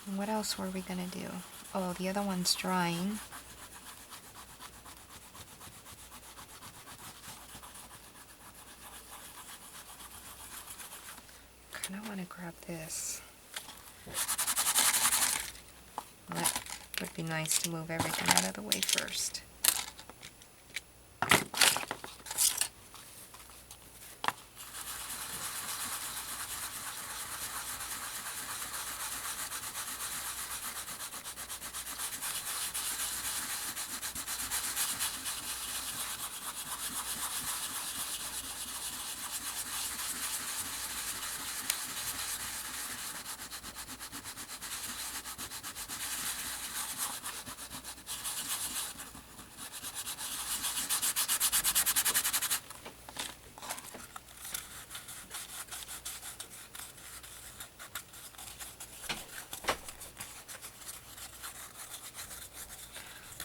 And what else were we gonna do? Oh, the other one's drying. Kinda wanna grab this. That would be nice to move everything out of the way first.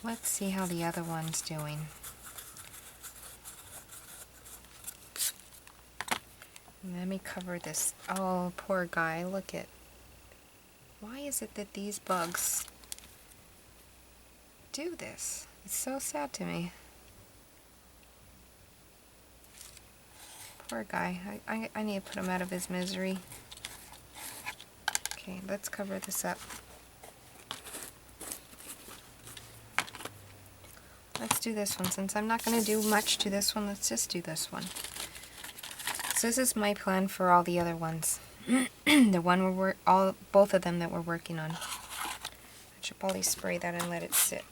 Let's see how the other one's doing. Let me cover this. Oh, poor guy, look at. Why is it that these bugs do this? It's so sad to me. Poor guy. I need to put him out of his misery. Okay, let's cover this up. Let's do this one. Since I'm not going to do much to this one, let's just do this one. So this is my plan for all the other ones. The one both of them that we're working on. I should probably spray that and let it sit.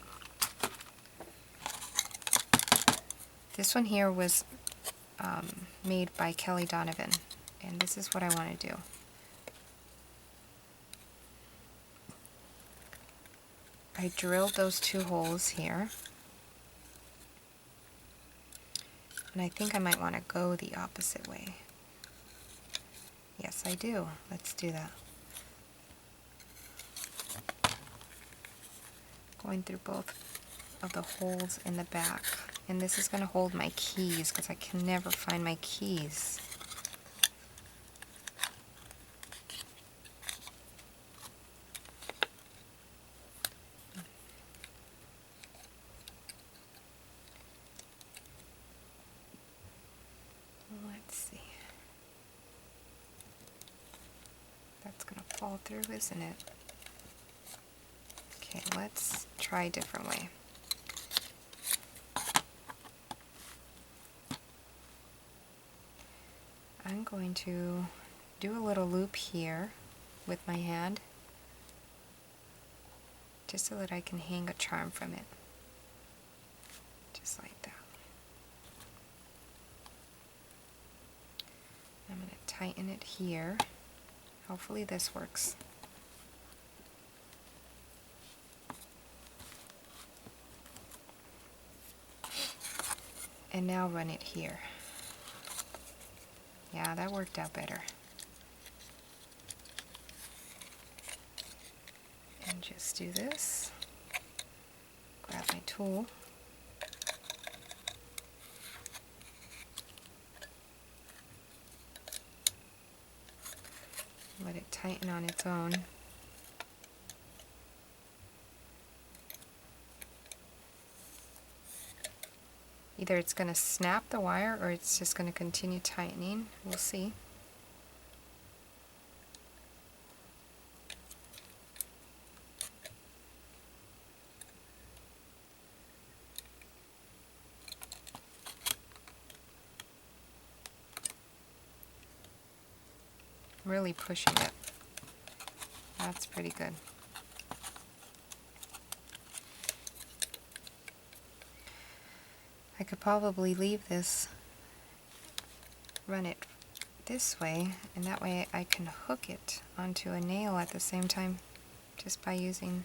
This one here was made by Kelly Donovan, and this is what I want to do. I drilled those 2 holes here, and I think I might want to go the opposite way. Yes, I do. Let's do that. Going through both of the holes in the back. And this is going to hold my keys because I can never find my keys. Let's see. That's going to fall through, isn't it? Okay, let's try a different way. I'm going to do a little loop here with my hand, just so that I can hang a charm from it. Just like that. I'm going to tighten it here. Hopefully this works. And now run it here. Yeah, that worked out better. And just do this. Grab my tool. Let it tighten on its own. Either it's going to snap the wire or it's just going to continue tightening. We'll see. Really pushing it. That's pretty good. I could probably leave this, run it this way, and that way I can hook it onto a nail at the same time just by using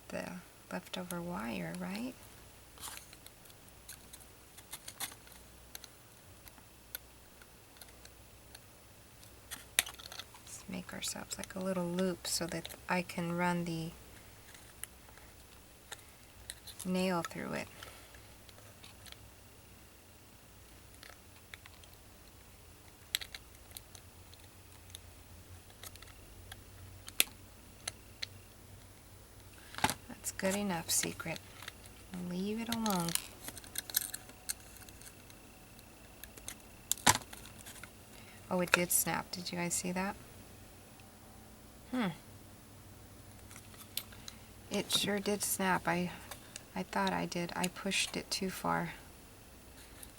the leftover wire, right? Let's make ourselves like a little loop so that I can run the nail through it. Good enough, Secret. Leave it alone. Oh, it did snap. Did you guys see that? It sure did snap. I thought I did. I pushed it too far.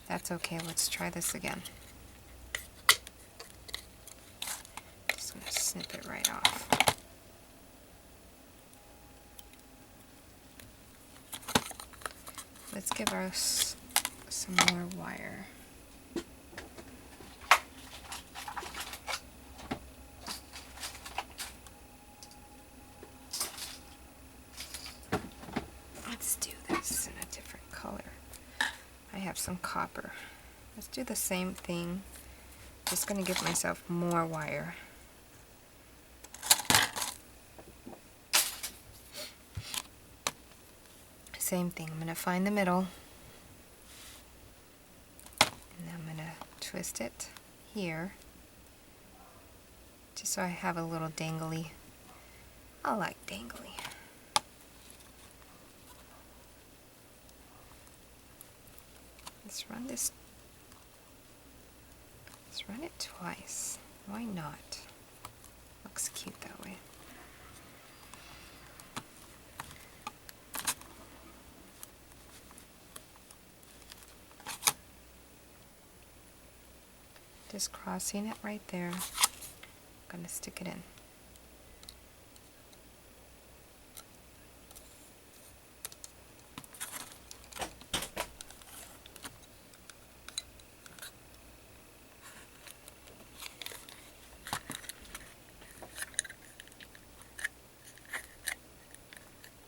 That's okay. Let's try this again. Just gonna snip it right off. Let's give us some more wire. Let's do this in a different color. I have some copper. Let's do the same thing. Just gonna give myself more wire. Same thing. I'm gonna find the middle. And I'm gonna twist it here. Just so I have a little dangly. I like dangly. Let's run this. Let's run it twice. Why not? Looks cute that way. Just crossing it right there. I'm gonna stick it in.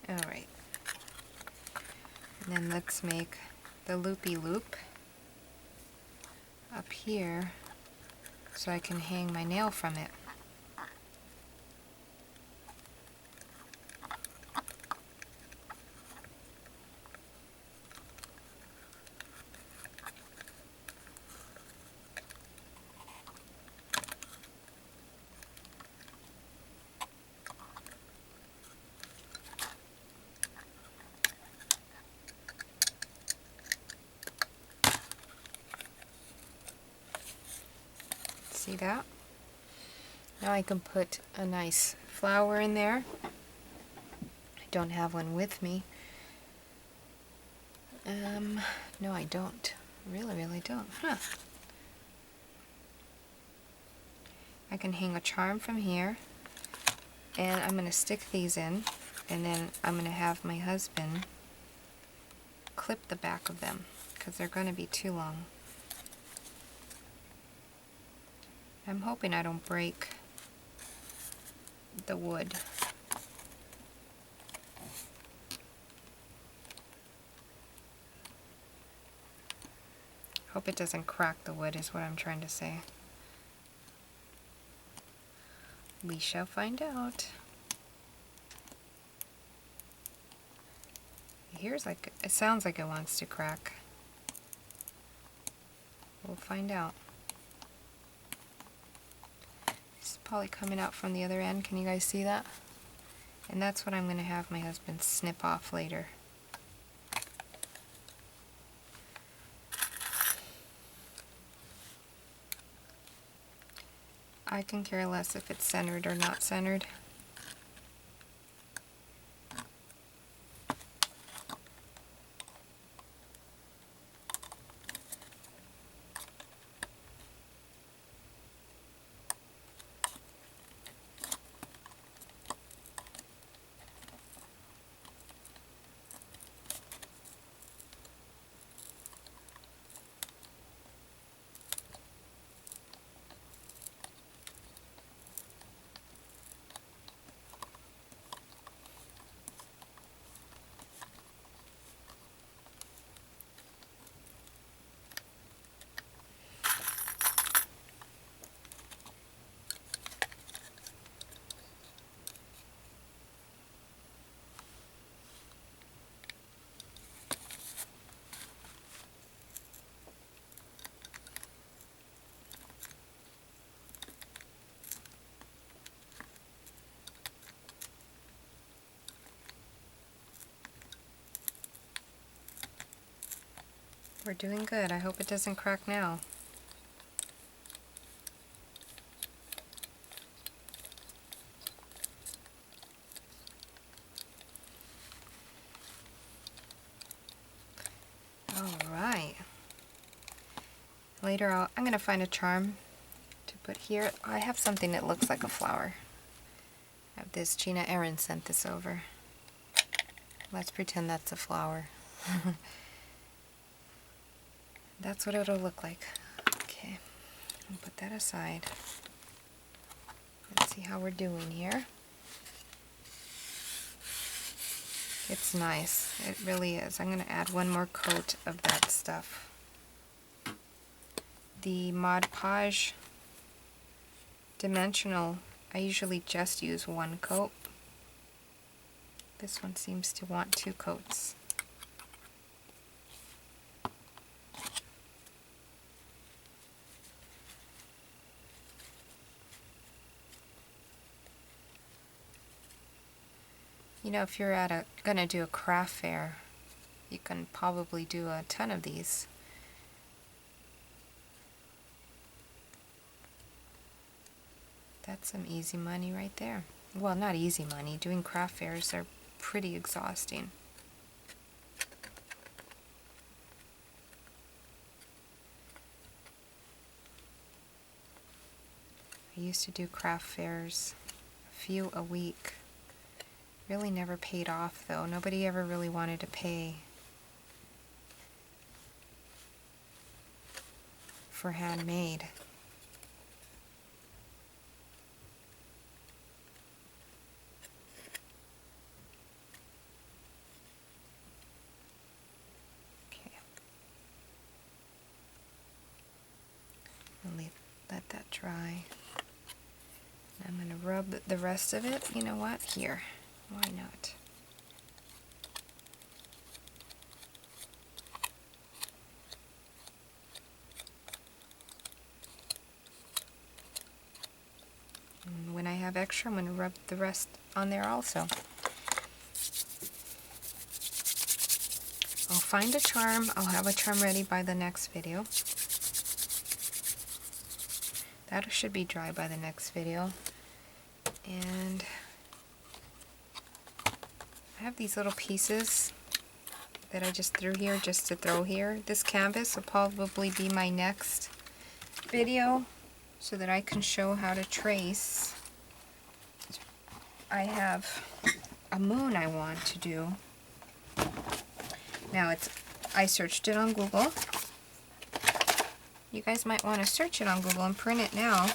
Alright. And then let's make the loopy loop up here so I can hang my nail from it. See that? Now I can put a nice flower in there. I don't have one with me. No, I don't. Really don't. Huh. I can hang a charm from here, and I'm going to stick these in, and then I'm going to have my husband clip the back of them, because they're going to be too long. I'm hoping I don't break the wood. Hope it doesn't crack the wood is what I'm trying to say. We shall find out. It sounds like it wants to crack. We'll find out. It's probably coming out from the other end. Can you guys see that? And that's what I'm going to have my husband snip off later. I can care less if it's centered or not centered. we're doing good. I hope it doesn't crack now. Alright. Later I'm going to find a charm to put here. I have something that looks like a flower. I have this. Gina Aaron sent this over. Let's pretend that's a flower. That's what it'll look like. Okay, I'll put that aside. Let's see how we're doing here. It's nice. It really is. I'm going to add one more coat of that stuff. The Mod Podge Dimensional, I usually just use one coat. This one seems to want 2 coats. You know, if you're gonna do a craft fair, you can probably do a ton of these. That's some easy money right there. Well, not easy money. Doing craft fairs are pretty exhausting. I used to do craft fairs, a few a week. Really never paid off though. Nobody ever really wanted to pay for handmade. Okay. I'll let that dry. I'm going to rub the rest of it. You know what? Here. Why not? And when I have extra, I'm going to rub the rest on there also. I'll find a charm. I'll have a charm ready by the next video. That should be dry by the next video. And I have these little pieces that I just threw here just to throw here. This canvas will probably be my next video so that I can show how to trace. I have a moon I want to do. Now I searched it on Google. You guys might want to search it on Google and print it now.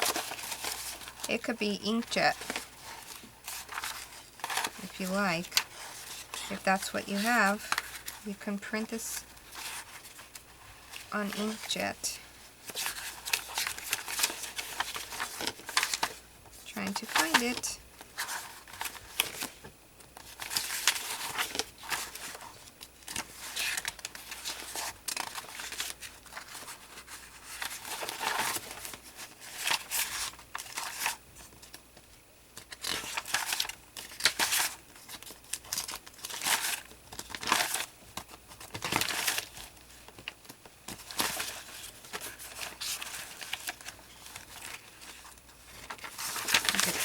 It could be inkjet if you like. If that's what you have, you can print this on inkjet. Trying to find it.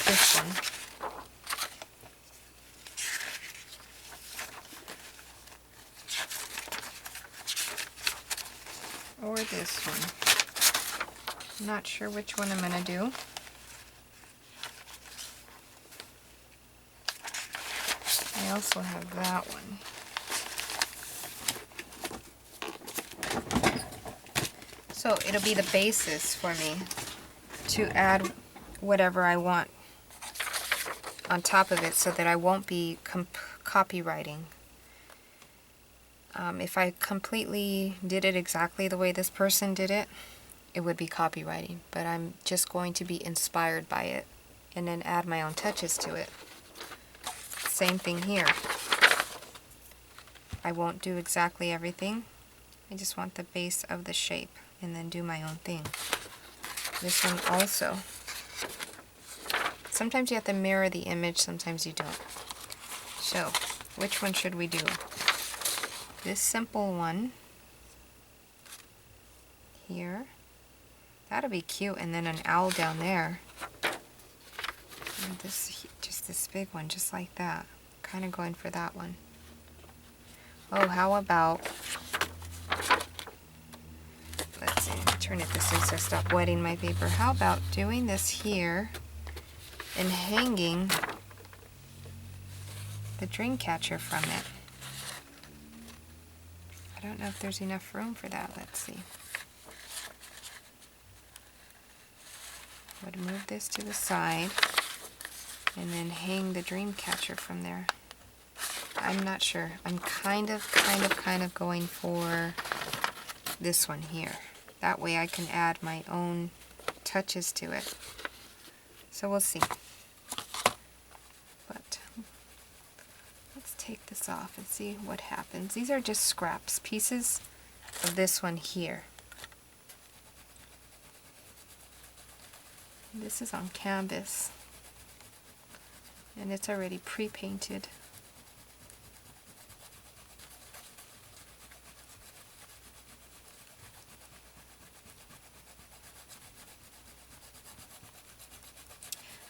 This one. Or this one. I'm not sure which one I'm going to do. I also have that one. So it'll be the basis for me to add whatever I want on top of it so that I won't be copywriting. If I completely did it exactly the way this person did it, it would be copywriting. But I'm just going to be inspired by it and then add my own touches to it. Same thing here. I won't do exactly everything. I just want the base of the shape and then do my own thing. This one also. Sometimes you have to mirror the image, sometimes you don't. So, which one should we do? This simple one, here. That'll be cute. And then an owl down there. And this, just this big one, just like that. Kind of going for that one. Oh, how about, let's see, turn it this way so I stop wetting my paper. How about doing this here and hanging the dream catcher from it? I don't know if there's enough room for that. Let's see. I would move this to the side and then hang the dream catcher from there. I'm not sure. I'm kind of going for this one here. That way I can add my own touches to it. So we'll see. But let's take this off and see what happens. These are just scraps, pieces of this one here. This is on canvas. And it's already pre-painted.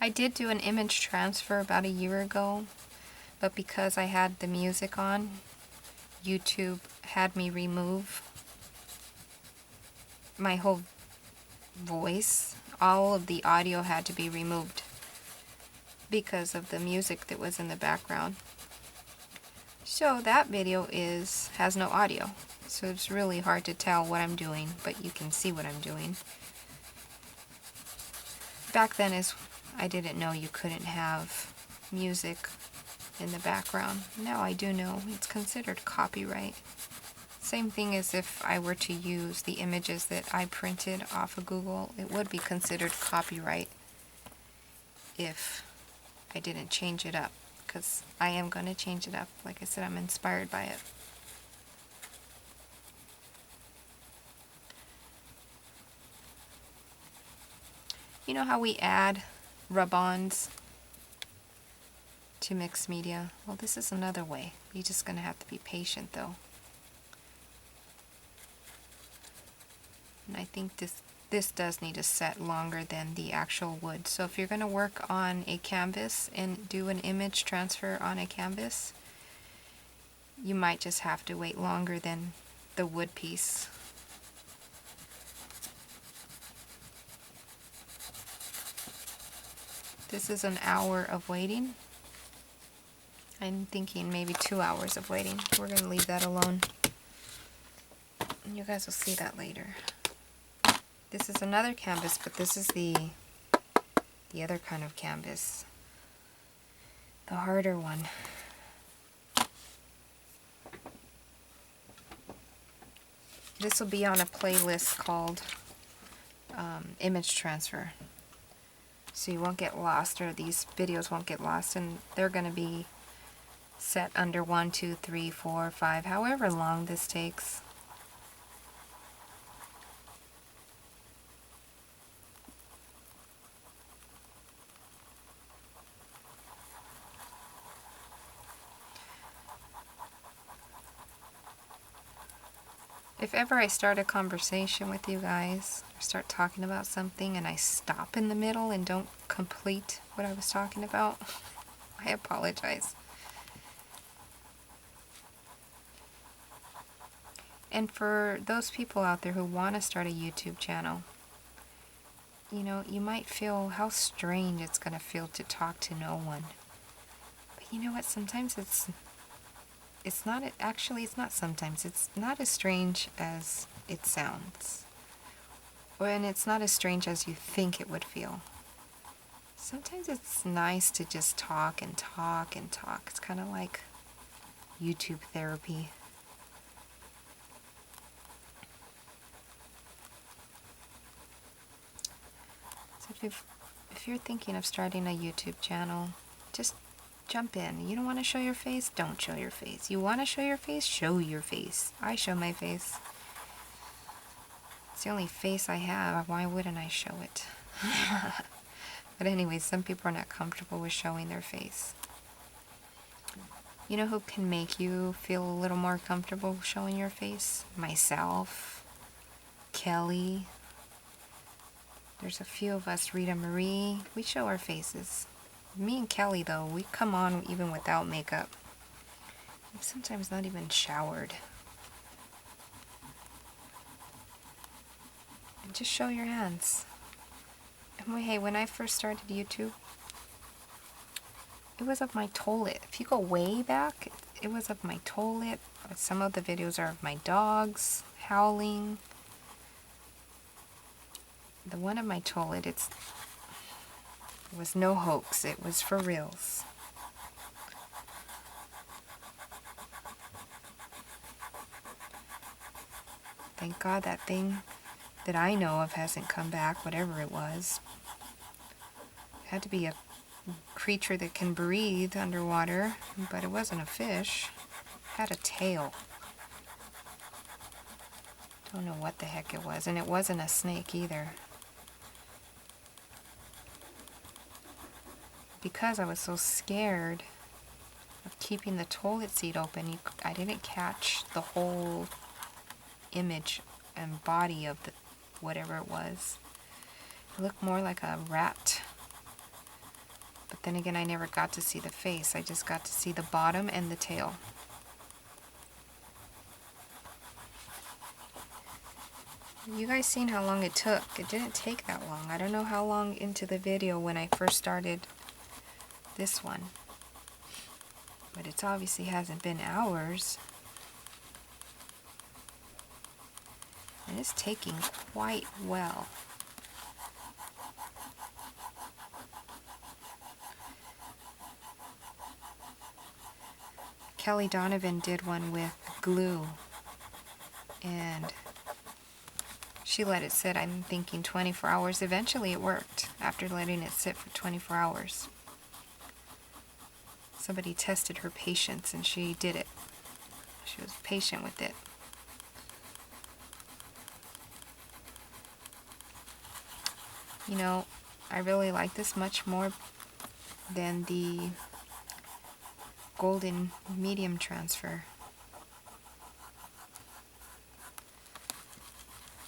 I did do an image transfer about a year ago, but because I had the music on, YouTube had me remove my whole voice. All of the audio had to be removed because of the music that was in the background. So that video has no audio. So it's really hard to tell what I'm doing, but you can see what I'm doing. Back then I didn't know you couldn't have music in the background. Now I do know it's considered copyright. Same thing as if I were to use the images that I printed off of Google, it would be considered copyright if I didn't change it up, because I am going to change it up. Like I said, I'm inspired by it. You know how we add rub-ons to mixed media? Well, this is another way. You're just going to have to be patient though. And I think this does need to set longer than the actual wood. So if you're going to work on a canvas and do an image transfer on a canvas, you might just have to wait longer than the wood piece. This is an hour of waiting. I'm thinking maybe 2 hours of waiting. We're going to leave that alone. And you guys will see that later. This is another canvas, but this is the other kind of canvas. The harder one. This will be on a playlist called Image Transfer. So you won't get lost, or these videos won't get lost, and they're going to be set under 1, 2, 3, 4, 5, however long this takes. If ever I start a conversation with you guys, or start talking about something and I stop in the middle and don't complete what I was talking about, I apologize. And for those people out there who want to start a YouTube channel, you know, you might feel how strange it's going to feel to talk to no one. But you know what, sometimes it's not, actually it's not sometimes, it's not as strange as it sounds. And it's not as strange as you think it would feel. Sometimes it's nice to just talk and talk and talk. It's kind of like YouTube therapy. So if you're thinking of starting a YouTube channel, just jump in. You don't want to show your face? Don't show your face. You want to show your face? Show your face. I show my face. It's the only face I have. Why wouldn't I show it? But anyways, some people are not comfortable with showing their face. You know who can make you feel a little more comfortable showing your face? Myself, Kelly. There's a few of us, Rita Marie. We show our faces. Me and Kelly, though, we come on even without makeup. I'm sometimes not even showered. And just show your hands. And hey, when I first started YouTube, it was of my toilet. If you go way back, it was of my toilet. Some of the videos are of my dogs howling. The one of my toilet, it was no hoax. It was for reals. Thank God that thing that I know of hasn't come back, whatever it was. It had to be a creature that can breathe underwater, but it wasn't a fish. It had a tail. Don't know what the heck it was, and it wasn't a snake either. Because I was so scared of keeping the toilet seat open, I didn't catch the whole image and body of the whatever it was. It looked more like a rat. But then again, I never got to see the face. I just got to see the bottom and the tail. You guys seen how long it took? It didn't take that long. I don't know how long into the video when I first started this one. But it obviously hasn't been hours. And it's taking quite well. Kelly Donovan did one with glue. And she let it sit, I'm thinking 24 hours. Eventually it worked after letting it sit for 24 hours. Somebody tested her patience and she did it. She was patient with it. You know, I really like this much more than the golden medium transfer.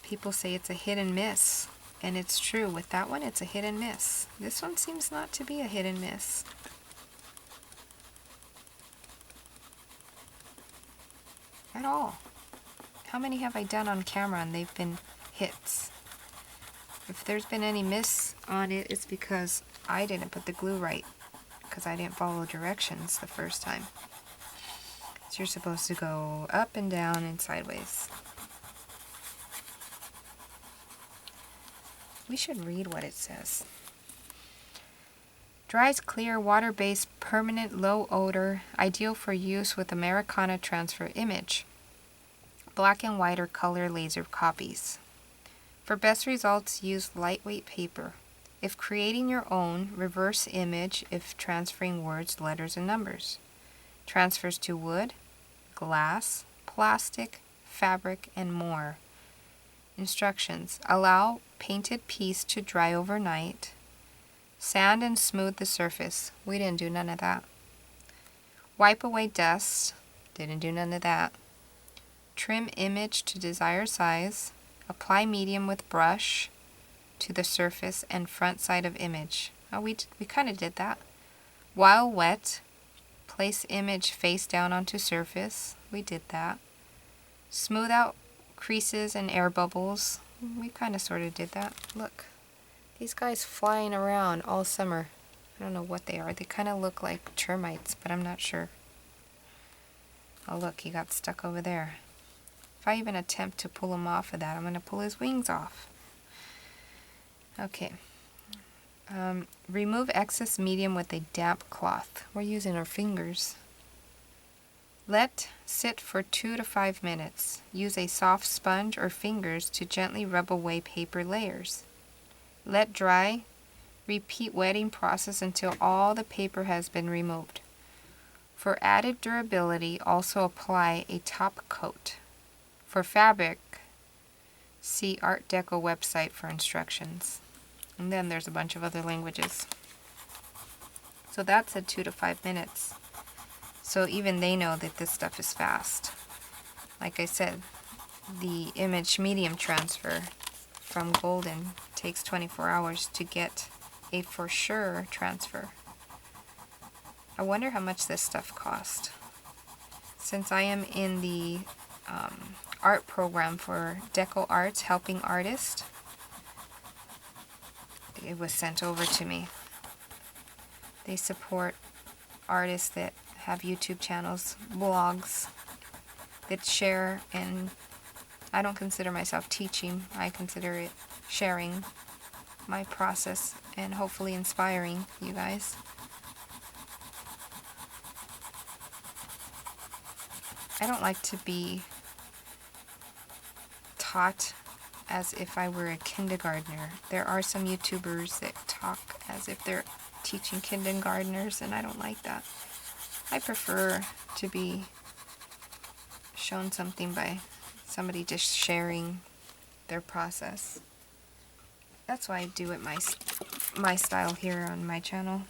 People say it's a hit and miss, and it's true. With that one, it's a hit and miss. This one seems not to be a hit and miss. At all. How many have I done on camera and they've been hits? If there's been any miss on it, it's because I didn't put the glue right. Because I didn't follow directions the first time. So you're supposed to go up and down and sideways. We should read what it says. Dries clear, water-based, permanent, low odor, ideal for use with Americana transfer image. Black and white or color laser copies. For best results, use lightweight paper. If creating your own, reverse image if transferring words, letters, and numbers. Transfers to wood, glass, plastic, fabric, and more. Instructions. Allow painted piece to dry overnight. Sand and smooth the surface. We didn't do none of that. Wipe away dust. Didn't do none of that. Trim image to desired size. Apply medium with brush to the surface and front side of image. Oh, we kind of did that. While wet, place image face down onto surface. We did that. Smooth out creases and air bubbles. We kind of sort of did that. Look. These guys flying around all summer. I don't know what they are. They kind of look like termites, but I'm not sure. Oh, look, he got stuck over there. If I even attempt to pull him off of that, I'm going to pull his wings off. Okay. Remove excess medium with a damp cloth. We're using our fingers. Let sit for 2 to 5 minutes. Use a soft sponge or fingers to gently rub away paper layers. Let dry. Repeat wetting process until all the paper has been removed. For added durability, also apply a top coat. For fabric, see Art Deco website for instructions. And then there's a bunch of other languages. So that said 2 to 5 minutes. So even they know that this stuff is fast. Like I said, the image medium transfer from Golden takes 24 hours to get a for sure transfer. I wonder how much this stuff cost. Since I am in the art program for DecoArt, helping artists, it was sent over to me. They support artists that have YouTube channels, blogs, that share, and I don't consider myself teaching, I consider it sharing my process and hopefully inspiring you guys. I don't like to be taught as if I were a kindergartner. There are some YouTubers that talk as if they're teaching kindergartners, and I don't like that. I prefer to be shown something by somebody just sharing their process. That's why I do it my style here on my channel.